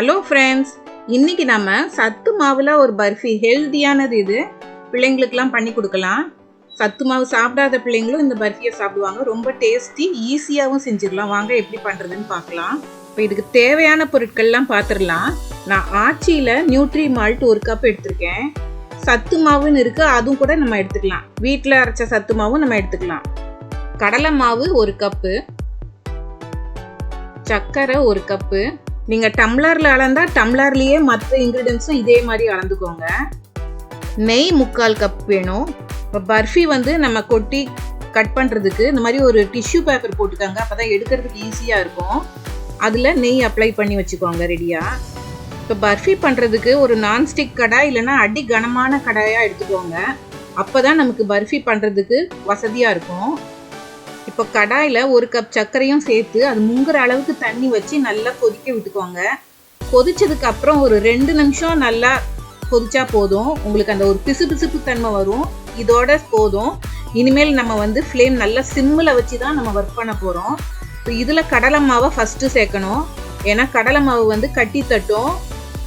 Hello friends, இன்னைக்கு நம்ம சத்து மாவுல ஒரு பர்ஃபி ஹெல்தியானது. இது பிள்ளைங்களுக்கெல்லாம் பண்ணி கொடுக்கலாம். சத்து மாவு சாப்பிடாத பிள்ளைங்களும் இந்த பர்ஃபியை சாப்பிடுவாங்க. ரொம்ப டேஸ்டி, ஈஸியாகவும் செஞ்சிடலாம். வாங்க எப்படி பண்ணுறதுன்னு பார்க்கலாம். இப்போ இதுக்கு தேவையான பொருட்கள்லாம் பார்த்துடலாம். நான் ஆச்சியில் நியூட்ரி மால்ட் 1 கப் எடுத்திருக்கேன். சத்து மாவுன்னு இருக்குது, அதுவும் கூட நம்ம எடுத்துக்கலாம். வீட்டில் அரைச்ச சத்து மாவும் நம்ம எடுத்துக்கலாம். கடலை மாவு 1 கப்பு, சர்க்கரை 1 கப்பு. நீங்கள் டம்ளரில் அளந்தா டம்ளர்லேயே மற்ற இன்க்ரீடியன்ஸும் இதே மாதிரி அளந்துக்கோங்க. நெய் 3/4 கப் வேணும். இப்போ பர்ஃபி நம்ம கொட்டி கட் பண்ணுறதுக்கு இந்த மாதிரி ஒரு டிஷ்யூ பேப்பர் போட்டுக்கோங்க. அப்போ தான் எடுக்கிறதுக்கு ஈஸியாக இருக்கும். அதில் நெய் அப்ளை பண்ணி வச்சுக்கோங்க ரெடியாக. இப்போ பர்ஃபி பண்ணுறதுக்கு ஒரு நான்ஸ்டிக் கடாய் இல்லைன்னா அடி கனமான கடாயாக எடுத்துக்கோங்க. அப்போ தான் நமக்கு பர்ஃபி பண்ணுறதுக்கு வசதியாக இருக்கும். இப்போ கடாயில் 1 கப் சர்க்கரையும் சேர்த்து அது முங்குற அளவுக்கு தண்ணி வச்சு நல்லா கொதிக்க விட்டுக்கோங்க. கொதிச்சதுக்கு அப்புறம் ஒரு 2 நிமிஷம் நல்லா கொதிச்சா போதும். உங்களுக்கு அந்த ஒரு பிசுபிசுப்பு தன்மை வரும். இதோட போதும். இனிமேல் நம்ம ஃப்ளேம் நல்லா சிம்மில் வச்சு தான் நம்ம ஒர்க் பண்ண போகிறோம். இப்போ இதில் கடலை மாவை ஃபஸ்ட்டு சேர்க்கணும். ஏன்னா கடலை மாவு கட்டி தட்டும்.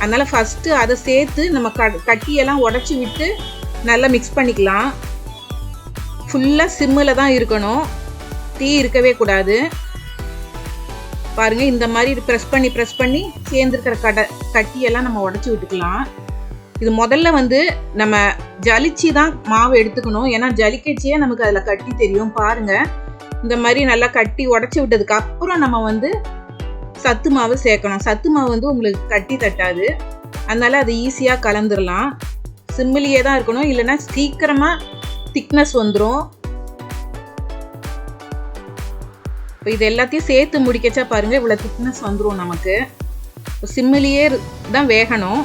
அதனால் ஃபஸ்ட்டு அதை சேர்த்து நம்ம கட்டியெல்லாம் உடச்சி விட்டு நல்லா மிக்ஸ் பண்ணிக்கலாம். ஃபுல்லாக சிம்மில் தான் இருக்கணும், தீ இருக்கவே கூடாது. பாருங்கள், இந்த மாதிரி ப்ரெஸ் பண்ணி சேர்ந்துருக்கிற கட்டியெல்லாம் நம்ம உடச்சி விட்டுக்கலாம். இது முதல்ல நம்ம ஜலிச்சு தான் மாவு எடுத்துக்கணும். ஏன்னா ஜலிக்கச்சியே நமக்கு அதில் கட்டி தெரியும். பாருங்கள், இந்த மாதிரி நல்லா கட்டி உடச்சி விட்டதுக்கு அப்புறம் நம்ம சத்து மாவு சேர்க்கணும். சத்து மாவு உங்களுக்கு கட்டி தட்டாது. அதனால அது ஈஸியாக கலந்துடலாம். சிம்மிலேயே தான் இருக்கணும், இல்லைன்னா சீக்கிரமாக திக்னஸ் வந்துடும். இப்போ இது எல்லாத்தையும் சேர்த்து முடிக்கச்சா பாருங்கள், இவ்வளோ திக்னஸ் வந்துடும் நமக்கு. இப்போ சிம்மிலேயே தான் வேகணும்.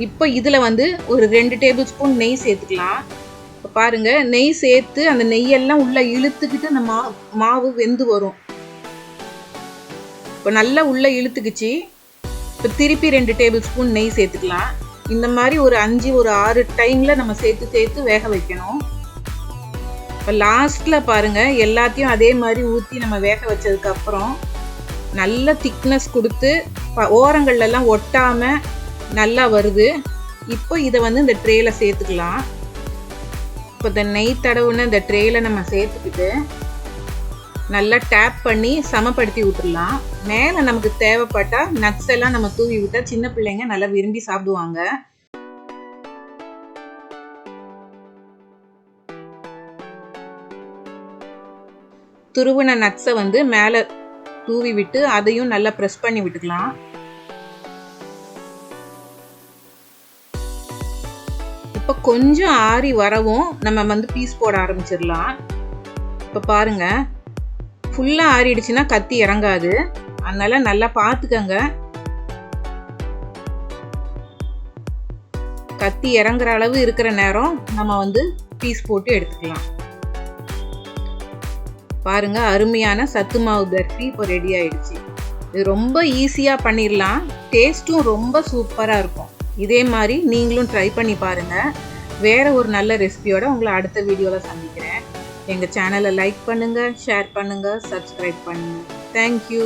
இப்போ இதில் ஒரு 2 டேபிள் ஸ்பூன் நெய் சேர்த்துக்கலாம். இப்போ பாருங்கள், நெய் சேர்த்து அந்த நெய்யெல்லாம் உள்ளே இழுத்துக்கிட்டு அந்த மாவு வெந்து வரும். இப்போ நல்லா உள்ளே இழுத்துக்குச்சு. இப்போ திருப்பி 2 டேபிள் ஸ்பூன் நெய் சேர்த்துக்கலாம். இந்த மாதிரி ஒரு 6 டைமில் நம்ம சேர்த்து வேக வைக்கணும். இப்போ லாஸ்ட்டில் பாருங்கள், எல்லாத்தையும் அதே மாதிரி ஊற்றி நம்ம வேக வச்சதுக்கப்புறம் நல்ல திக்னஸ் கொடுத்து ஓரங்கள்லாம் ஒட்டாமல் நல்லா வருது. இப்போ இதை இந்த ட்ரேயில் சேர்த்துக்கலாம். இப்போ இந்த நெய் தடவுன்னு இந்த ட்ரேயில் நம்ம சேர்த்துக்கிட்டு நல்லா டேப் பண்ணி சமப்படுத்தி விட்டுடலாம். மேலே நமக்கு தேவைப்பட்டால் நட்ஸ் எல்லாம் நம்ம தூவி விட்டால் சின்ன பிள்ளைங்க நல்லா விரும்பி சாப்பிடுவாங்க. துருவின நட்ஸை மேலே தூவி விட்டு அதையும் நல்லா ப்ரெஸ் பண்ணி விட்டுக்கலாம். இப்போ கொஞ்சம் ஆறி வரவும் நம்ம பீஸ் போட ஆரம்பிச்சிடலாம். இப்போ பாருங்க, ஃபுல்லாக ஆறிடுச்சுன்னா கத்தி இறங்காது. அதனால நல்லா பார்த்துக்கங்க. கத்தி இறங்குற அளவு இருக்கிற நேரம் நம்ம பீஸ் போட்டு எடுத்துக்கலாம். பாருங்க, அருமையான சத்து மாவு பர்ஃபி இப்போ ரெடி ஆயிடுச்சு. இது ரொம்ப ஈஸியாக பண்ணிடலாம். டேஸ்ட்டும் ரொம்ப சூப்பராக இருக்கும். இதே மாதிரி நீங்களும் ட்ரை பண்ணி பாருங்கள். வேறு ஒரு நல்ல ரெசிபியோட உங்களை அடுத்த வீடியோவில் சந்திக்கிறேன். எங்கள் சேனலை லைக் பண்ணுங்கள், ஷேர் பண்ணுங்கள், சப்ஸ்கிரைப் பண்ணுங்கள். தேங்க்யூ.